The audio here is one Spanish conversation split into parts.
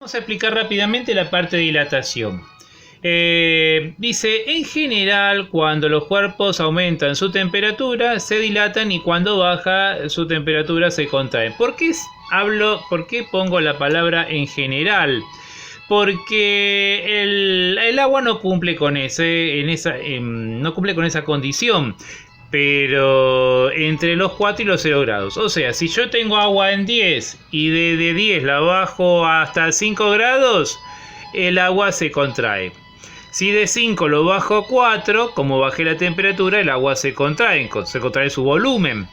Vamos a explicar rápidamente la parte de dilatación. Dice, en general, cuando los cuerpos aumentan su temperatura, se dilatan y cuando baja su temperatura se contraen. ¿Por qué pongo la palabra en general? Porque el agua no cumple con no cumple con esa condición, pero entre los 4 y los 0 grados. O sea, si yo tengo agua en 10 y de 10 la bajo hasta 5 grados, el agua se contrae. Si de 5 lo bajo a 4, como bajé la temperatura, el agua se contrae su volumen.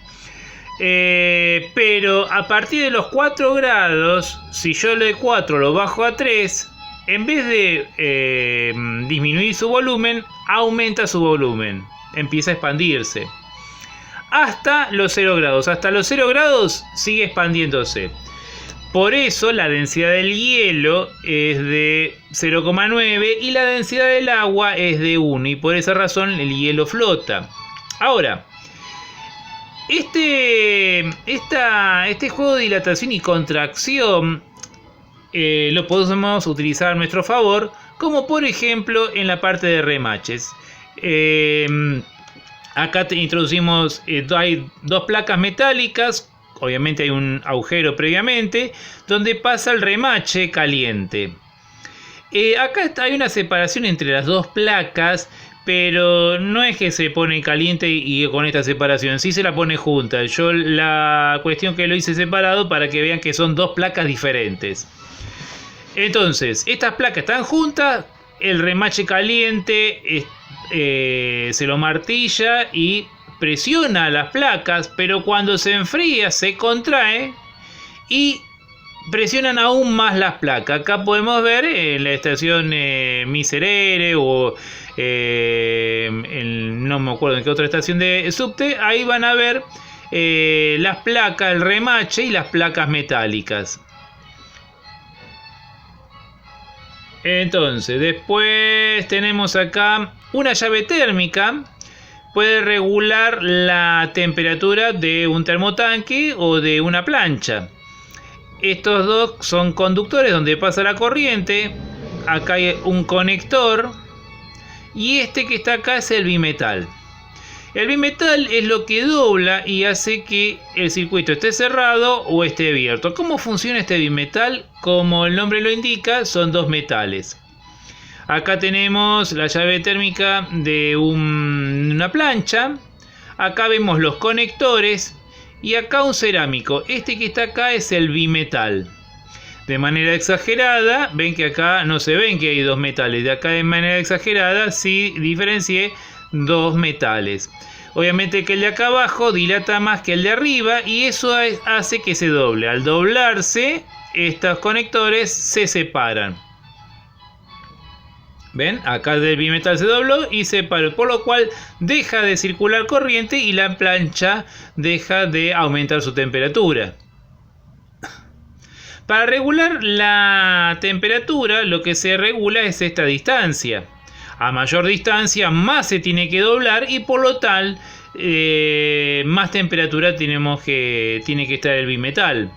Pero a partir de los 4 grados, si yo de 4 lo bajo a 3, en vez de disminuir su volumen, aumenta su volumen. Empieza a expandirse. Hasta los 0 grados. Hasta los 0 grados sigue expandiéndose. Por eso la densidad del hielo es de 0,9 y la densidad del agua es de 1. Y por esa razón el hielo flota. Ahora, este juego de dilatación y contracción lo podemos utilizar a nuestro favor, como por ejemplo en la parte de remaches. Acá introducimos, hay dos placas metálicas, obviamente hay un agujero previamente, donde pasa el remache caliente. Acá hay una separación entre las dos placas, pero no es que se pone caliente y con esta separación, sí se la pone junta. Yo la cuestión que lo hice separado para que vean que son dos placas diferentes. Entonces, estas placas están juntas, el remache caliente se lo martilla y presiona las placas, pero cuando se enfría se contrae y presionan aún más las placas. Acá podemos ver en la estación Miserere o no me acuerdo en qué otra estación de subte, ahí van a ver las placas, el remache y las placas metálicas. Entonces, después tenemos acá una llave térmica. Puede regular la temperatura de un termotanque o de una plancha. Estos dos son conductores donde pasa la corriente. Acá hay un conector. Y este que está acá es el bimetal. El bimetal es lo que dobla y hace que el circuito esté cerrado o esté abierto. ¿Cómo funciona este bimetal? Como el nombre lo indica, son dos metales. Acá tenemos la llave térmica de una plancha. Acá vemos los conectores. Y acá un cerámico. Este que está acá es el bimetal. De manera exagerada, ven que acá no se ven que hay dos metales. De acá de manera exagerada sí diferencié dos metales. Obviamente que el de acá abajo dilata más que el de arriba y eso hace que se doble. Al doblarse, estos conectores se separan. ¿Ven? Acá el bimetal se dobló y se separó, por lo cual deja de circular corriente y la plancha deja de aumentar su temperatura. Para regular la temperatura, lo que se regula es esta distancia. A mayor distancia, más se tiene que doblar y por lo tal, más temperatura tiene que estar el bimetal.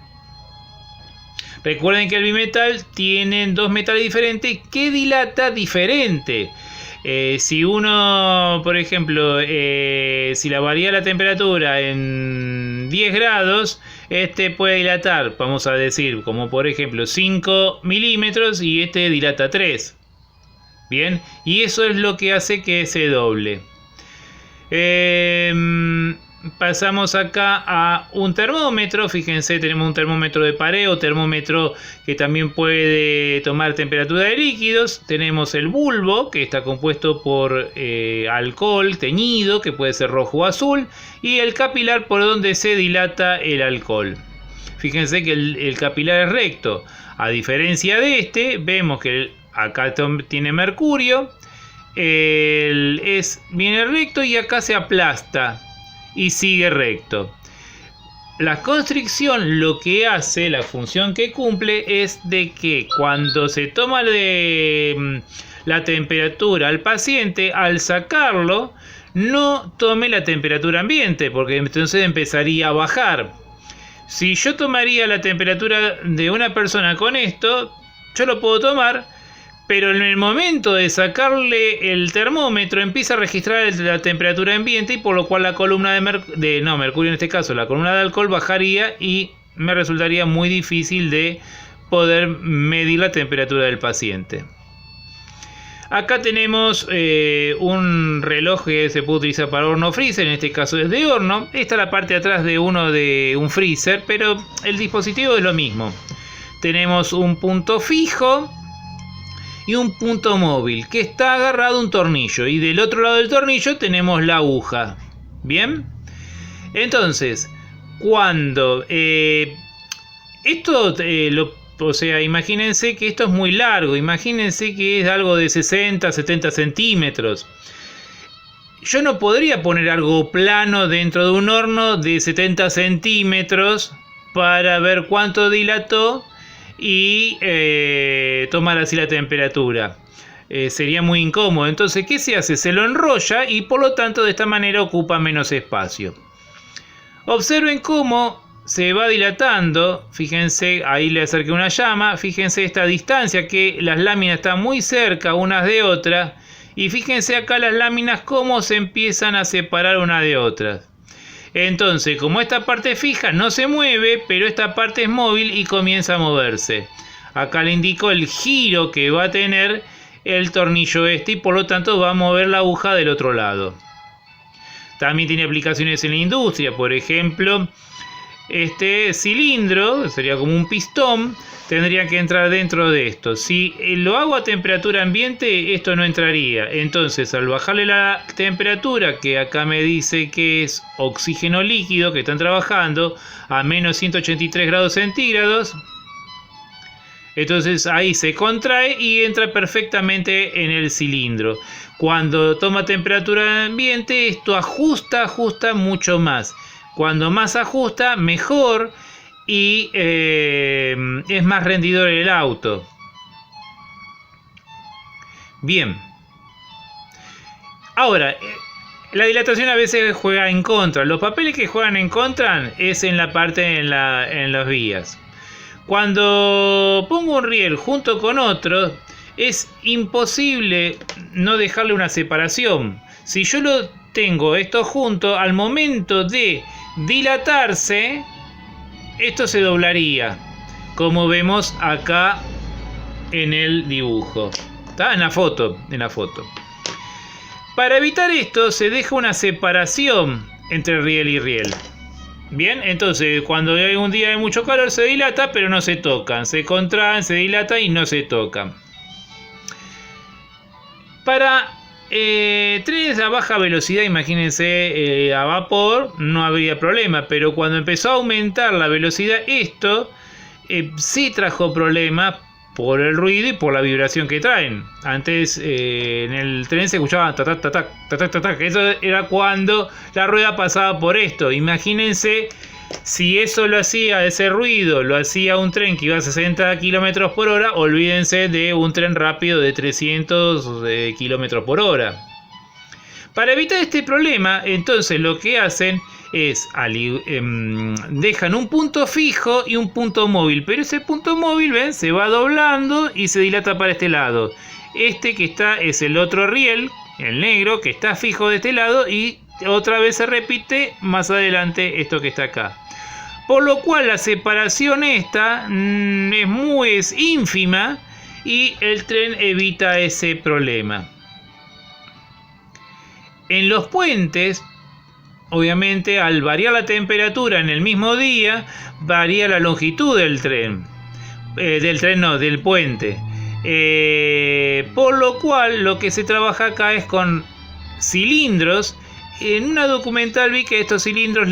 Recuerden que el bimetal tiene dos metales diferentes que dilata diferente. Si uno, por ejemplo, si la varía la temperatura en 10 grados, este puede dilatar, vamos a decir, como por ejemplo 5 milímetros y este dilata 3. Bien, y eso es lo que hace que se doble. Pasamos acá a un termómetro. Fíjense, tenemos un termómetro de pared o termómetro que también puede tomar temperatura de líquidos. Tenemos el bulbo, que está compuesto por alcohol teñido, que puede ser rojo o azul, y el capilar por donde se dilata el alcohol. Fíjense que el capilar es recto. A diferencia de este, vemos que acá tiene mercurio, viene recto y acá se aplasta y sigue recto. La constricción lo que hace, la función que cumple es de que cuando se toma la temperatura al paciente, al sacarlo, no tome la temperatura ambiente, porque entonces empezaría a bajar. Si yo tomaría la temperatura de una persona con esto, yo lo puedo tomar, pero en el momento de sacarle el termómetro empieza a registrar la temperatura ambiente, y por lo cual la columna de mercurio en este caso, la columna de alcohol bajaría y me resultaría muy difícil de poder medir la temperatura del paciente. Acá tenemos un reloj que se puede utilizar para horno freezer, en este caso es de horno. Esta es la parte de atrás de un freezer, pero el dispositivo es lo mismo. Tenemos un punto fijo y un punto móvil que está agarrado a un tornillo, y del otro lado del tornillo tenemos la aguja. Bien, entonces cuando o sea, imagínense que esto es muy largo, imagínense que es algo de 60, 70 centímetros. Yo no podría poner algo plano dentro de un horno de 70 centímetros para ver cuánto dilató y tomar así la temperatura. Sería muy incómodo. Entonces, ¿qué se hace? Se lo enrolla y por lo tanto de esta manera ocupa menos espacio. Observen cómo se va dilatando. Fíjense, ahí le acerqué una llama. Fíjense esta distancia, que las láminas están muy cerca unas de otras. Y fíjense acá las láminas cómo se empiezan a separar unas de otras. Entonces, como esta parte fija no se mueve, pero esta parte es móvil y comienza a moverse. Acá le indico el giro que va a tener el tornillo y por lo tanto va a mover la aguja del otro lado. También tiene aplicaciones en la industria. Por ejemplo, este cilindro, sería como un pistón, tendría que entrar dentro de esto. Si lo hago a temperatura ambiente, esto no entraría. Entonces, al bajarle la temperatura, que acá me dice que es oxígeno líquido, que están trabajando a menos 183 grados centígrados, entonces ahí se contrae y entra perfectamente en el cilindro. Cuando toma temperatura ambiente, esto ajusta mucho más. Cuando más ajusta, mejor, y es más rendidor el auto. Bien. Ahora, la dilatación a veces juega en contra. Los papeles que juegan en contra es en la parte en las vías. Cuando pongo un riel junto con otro, es imposible no dejarle una separación. Si yo lo tengo esto junto, al momento de dilatarse, esto se doblaría, como vemos acá en el dibujo. ¿Está? En la foto. Para evitar esto, se deja una separación entre riel y riel. Bien, entonces cuando hay un día de mucho calor se dilata, pero no se tocan. Se contraen, se dilatan y no se tocan. Para trenes a baja velocidad, imagínense, a vapor, no habría problema. Pero cuando empezó a aumentar la velocidad, esto sí trajo problemas por el ruido y por la vibración que traen. Antes en el tren se escuchaba tac, tac, tac, tac, tac, tac. Eso era cuando la rueda pasaba por esto. Imagínense si eso lo hacía, ese ruido lo hacía un tren que iba a 60 km por hora, olvídense de un tren rápido de 300 km por hora. Para evitar este problema, entonces lo que hacen es dejan un punto fijo y un punto móvil, pero ese punto móvil, ven, se va doblando y se dilata para este lado. Este que está es el otro riel, el negro, que está fijo de este lado, y otra vez se repite más adelante esto que está acá. Por lo cual la separación esta es ínfima y el tren evita ese problema. En los puentes, obviamente, al variar la temperatura en el mismo día, varía la longitud del tren. Del puente. Por lo cual, lo que se trabaja acá es con cilindros. En una documental vi que estos cilindros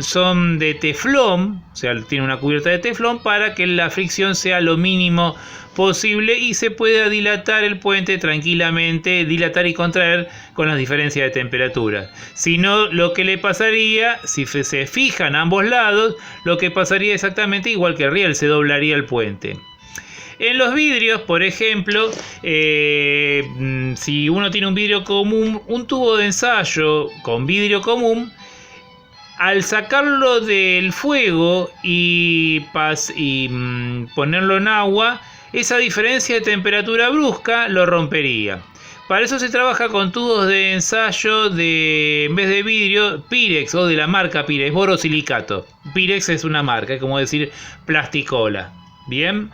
son de teflón, o sea, tiene una cubierta de teflón para que la fricción sea lo mínimo posible y se pueda dilatar el puente tranquilamente, dilatar y contraer con las diferencias de temperatura. Si no, lo que le pasaría, si se fijan ambos lados, lo que pasaría exactamente igual que el riel, se doblaría el puente. En los vidrios, por ejemplo, si uno tiene un vidrio común, un tubo de ensayo con vidrio común, al sacarlo del fuego y ponerlo en agua, esa diferencia de temperatura brusca lo rompería. Para eso se trabaja con tubos de ensayo de, en vez de vidrio, Pirex o de la marca Pirex, borosilicato. Pirex es una marca, es como decir plasticola. Bien.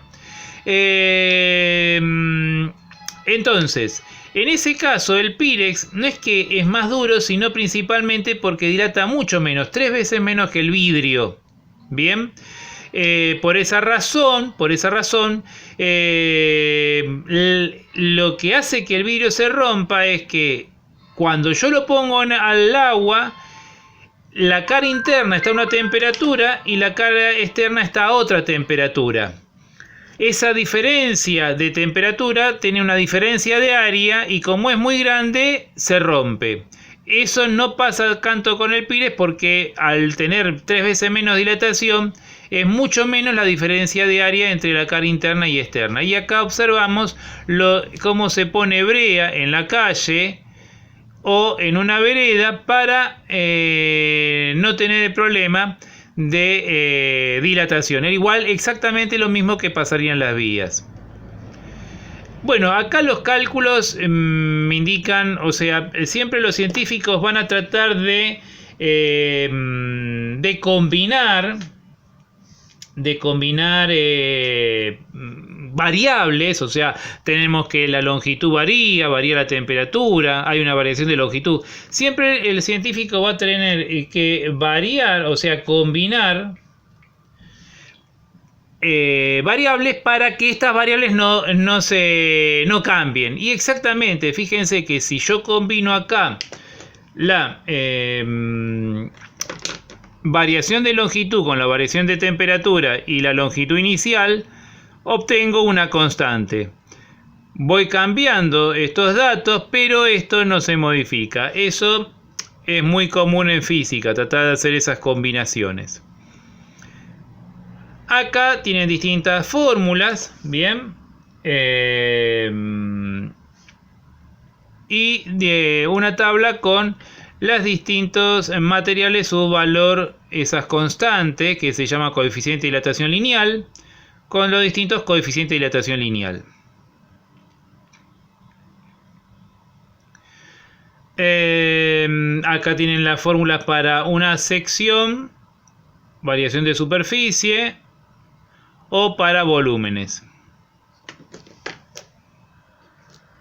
Entonces, en ese caso el Pirex no es que es más duro, sino principalmente porque dilata mucho menos, 3 veces menos que el vidrio. Bien. Por esa razón, lo que hace que el vidrio se rompa es que cuando yo lo pongo al agua, la cara interna está a una temperatura y la cara externa está a otra temperatura. Esa diferencia de temperatura tiene una diferencia de área y como es muy grande, se rompe. Eso no pasa tanto con el Pirex porque al tener 3 veces menos dilatación, es mucho menos la diferencia de área entre la cara interna y externa. Y acá observamos cómo se pone brea en la calle o en una vereda para no tener el problema de dilatación. Es igual exactamente lo mismo que pasaría en las vías. Bueno, acá los cálculos me indican, o sea, siempre los científicos van a tratar de combinar variables, o sea, tenemos que la longitud varía la temperatura, hay una variación de longitud. Siempre el científico va a tener que variar, o sea, combinar variables para que estas variables no cambien. Y exactamente, fíjense que si yo combino acá la variación de longitud con la variación de temperatura y la longitud inicial, obtengo una constante. Voy cambiando estos datos, pero esto no se modifica. Eso es muy común en física, tratar de hacer esas combinaciones. Acá tienen distintas fórmulas, bien, y de una tabla con los distintos materiales, su valor, esas constantes, que se llama coeficiente de dilatación lineal, con los distintos coeficientes de dilatación lineal. Acá tienen las fórmulas para una sección, variación de superficie, o para volúmenes.